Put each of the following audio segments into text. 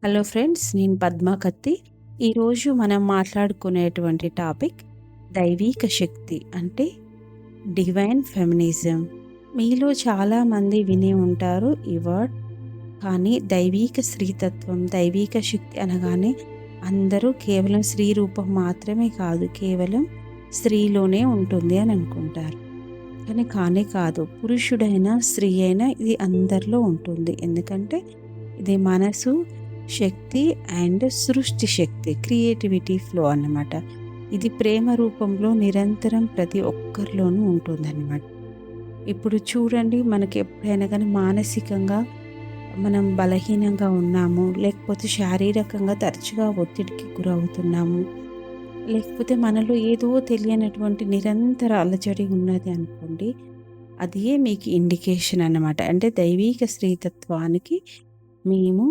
Hello friends, నేను పద్మా కత్తి. ఈరోజు మనం మాట్లాడుకునేటువంటి టాపిక్ దైవీక శక్తి అంటే డివైన్ ఫెమినిజం. మీలో చాలామంది వినే ఉంటారు ఈ వర్డ్. కానీ దైవీక స్త్రీతత్వం, దైవీక శక్తి అనగానే అందరూ కేవలం స్త్రీ రూపం మాత్రమే కాదు, కేవలం స్త్రీలోనే ఉంటుంది అని అనుకుంటారు. కానీ కానే కాదు, పురుషుడైనా స్త్రీ అయినా ఇది అందరిలో ఉంటుంది. ఎందుకంటే ఇది మనసు శక్తి అండ్ సృష్టి శక్తి, క్రియేటివిటీ ఫ్లో అన్నమాట. ఇది ప్రేమ రూపంలో నిరంతరం ప్రతి ఒక్కరిలోనూ ఉంటుందన్నమాట. ఇప్పుడు చూడండి, మనకి ఎప్పుడైనా కానీ మానసికంగా మనం బలహీనంగా ఉన్నాము, లేకపోతే శారీరకంగా తరచుగా ఒత్తిడికి గురవుతున్నాము, లేకపోతే మనలో ఏదో తెలియనటువంటి నిరంతర అలజడి ఉన్నది అనుకోండి, అదే మీకు ఇండికేషన్ అన్నమాట. అంటే దైవీక స్త్రీతత్వానికి మేము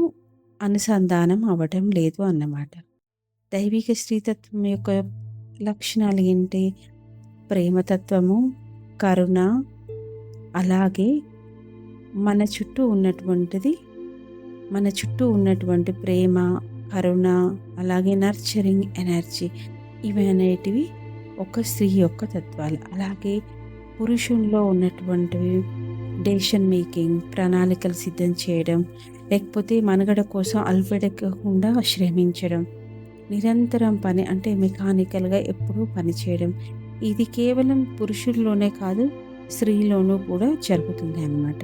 అనుసంధానం అవ్వటం లేదు అన్నమాట. దైవిక స్త్రీతత్వం యొక్క లక్షణాలు ఏంటి? ప్రేమతత్వము, కరుణ, అలాగే మన చుట్టూ ఉన్నటువంటి ప్రేమ, కరుణ, అలాగే నర్చరింగ్ ఎనర్జీ, ఇవి అనేటివి ఒక స్త్రీ యొక్క తత్వాలు. అలాగే పురుషుల్లో ఉన్నటువంటివి డెసిషన్ మేకింగ్, ప్రణాళికలు సిద్ధం చేయడం, లేకపోతే మనుగడ కోసం అల్పెడకుండా శ్రమించడం, నిరంతరం పని అంటే మెకానికల్గా ఎప్పుడూ పనిచేయడం. ఇది కేవలం పురుషుల్లోనే కాదు, స్త్రీలోనూ కూడా జరుగుతుంది అన్నమాట.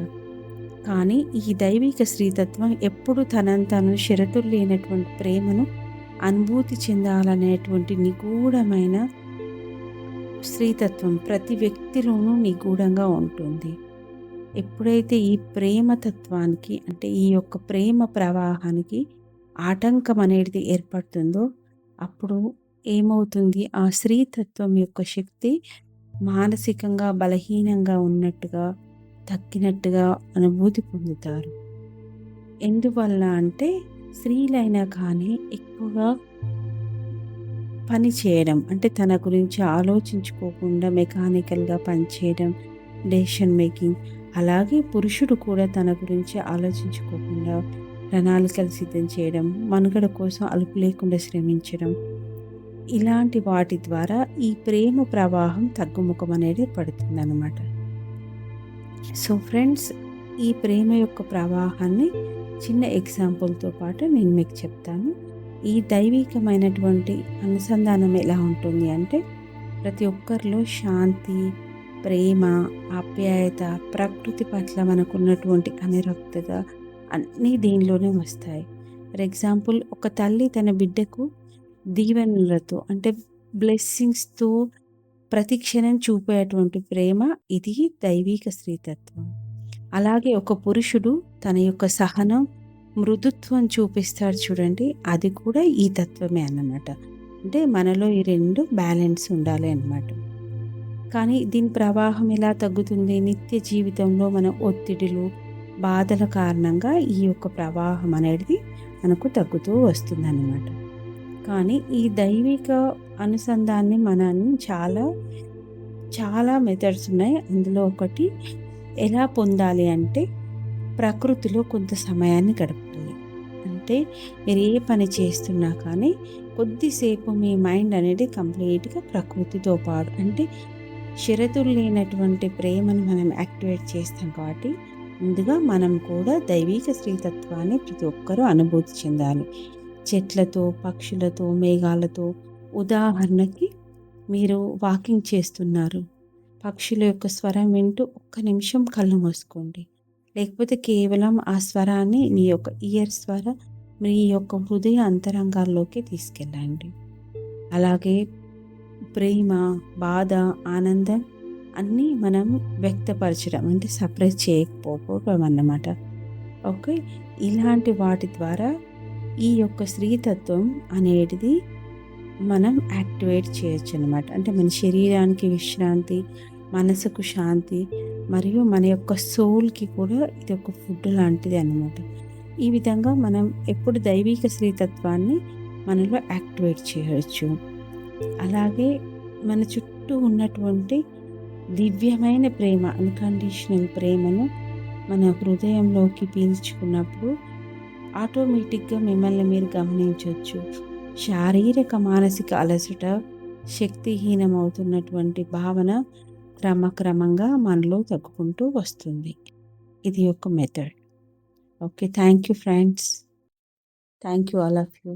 కానీ ఈ దైవిక స్త్రీతత్వం ఎప్పుడు తనంతను షరతులు లేనటువంటి ప్రేమను అనుభూతి చెందాలనేటువంటి నిగూఢమైన స్త్రీతత్వం ప్రతి వ్యక్తిలోనూ నిగూఢంగా ఉంటుంది. ఎప్పుడైతే ఈ ప్రేమతత్వానికి అంటే ఈ యొక్క ప్రేమ ప్రవాహానికి ఆటంకం అనేది ఏర్పడుతుందో, అప్పుడు ఏమవుతుంది? ఆ స్త్రీతత్వం యొక్క శక్తి మానసికంగా బలహీనంగా ఉన్నట్టుగా, తగ్గినట్టుగా అనుభూతి పొందుతారు. ఎందువల్ల అంటే స్త్రీలైనా కానీ ఎక్కువగా పని చేయడం, అంటే తన గురించి ఆలోచించుకోకుండా మెకానికల్గా పనిచేయడం, డెసిషన్ మేకింగ్. అలాగే పురుషుడు కూడా తన గురించి ఆలోచించుకోకుండా ప్రణాళికలు సిద్ధం చేయడం, మనుగడ కోసం అలుపు లేకుండా శ్రమించడం, ఇలాంటి వాటి ద్వారా ఈ ప్రేమ ప్రవాహం తగ్గుముఖం అనేది పడుతుందన్నమాట. సో ఫ్రెండ్స్, ఈ ప్రేమ యొక్క ప్రవాహాన్ని చిన్న ఎగ్జాంపుల్తో పాటు నేను మీకు చెప్తాను. ఈ దైవికమైనటువంటి అనుసంధానం ఎలా ఉంటుంది అంటే, ప్రతి ఒక్కరిలో శాంతి, ప్రేమ, ఆప్యాయత, ప్రకృతి పట్ల మనకున్నటువంటి అనురక్తత అన్నీ దీనిలోనే వస్తాయి. ఫర్ ఎగ్జాంపుల్, ఒక తల్లి తన బిడ్డకు దీవెనలతో అంటే బ్లెస్సింగ్స్తో ప్రతి క్షణం చూపేటువంటి ప్రేమ, ఇది దైవిక స్త్రీతత్వం. అలాగే ఒక పురుషుడు తన యొక్క సహనం, మృదుత్వం చూపిస్తాడు చూడండి, అది కూడా ఈ తత్వమే అన్నమాట. అంటే మనలో ఈ రెండు బ్యాలెన్స్ ఉండాలి అన్నమాట. కానీ దీని ప్రవాహం ఎలా తగ్గుతుంది? నిత్య జీవితంలో మన ఒత్తిడులు, బాధల కారణంగా ఈ యొక్క ప్రవాహం అనేది మనకు తగ్గుతూ వస్తుందన్నమాట. కానీ ఈ దైవిక అనుసంధాన్ని మనల్ని చాలా మెథడ్స్ ఉన్నాయి. అందులో ఒకటి ఎలా పొందాలి అంటే, ప్రకృతిలో కొంత సమయాన్ని గడపాలి. అంటే మీరు ఏ పని చేస్తున్నా కానీ కొద్దిసేపు మీ మైండ్ అనేది కంప్లీట్గా ప్రకృతితో పాటు, అంటే షరతులు లేనటువంటి ప్రేమను మనం యాక్టివేట్ చేస్తాం. కాబట్టి ముందుగా మనం కూడా దైవిక స్త్రీతత్వాన్ని ప్రతి ఒక్కరూ అనుభూతి చెందాలి. చెట్లతో, పక్షులతో, మేఘాలతో. ఉదాహరణకి, మీరు వాకింగ్ చేస్తున్నారు, పక్షుల యొక్క స్వరం వింటూ ఒక్క నిమిషం కళ్ళు మూసుకోండి. లేకపోతే కేవలం ఆ స్వరాన్ని మీ యొక్క ఇయర్స్ ద్వారా మీ యొక్క హృదయ అంతరంగాల్లోకి తీసుకెళ్ళండి. అలాగే ప్రేమ, బాధ, ఆనందం అన్నీ మనం వ్యక్తపరచడం, అంటే సప్రెస్ చేయకపోవడం అన్నమాట. ఓకే, ఇలాంటి వాటి ద్వారా ఈ యొక్క స్త్రీతత్వం అనేది మనం యాక్టివేట్ చేయొచ్చు అన్నమాట. అంటే మన శరీరానికి విశ్రాంతి, మనసుకు శాంతి, మరియు మన యొక్క సోల్కి కూడా ఇది ఒక ఫుడ్ లాంటిది అన్నమాట. ఈ విధంగా మనం ఎప్పుడు దైవిక స్త్రీతత్వాన్ని మనలో యాక్టివేట్ చేయవచ్చు. అలాగే మన చుట్టూ ఉన్నటువంటి దివ్యమైన ప్రేమ, అన్కండిషనల్ ప్రేమను మన హృదయంలోకి పీల్చుకున్నప్పుడు ఆటోమేటిక్‌గా మిమ్మల్ని మీరు గమనించొచ్చు. శారీరక, మానసిక అలసట, శక్తిహీనమవుతున్నటువంటి భావన క్రమక్రమంగా మనలో తగ్గుకుంటూ వస్తుంది. ఇది ఒక method. Okay. Thank you friends. Thank you all of you.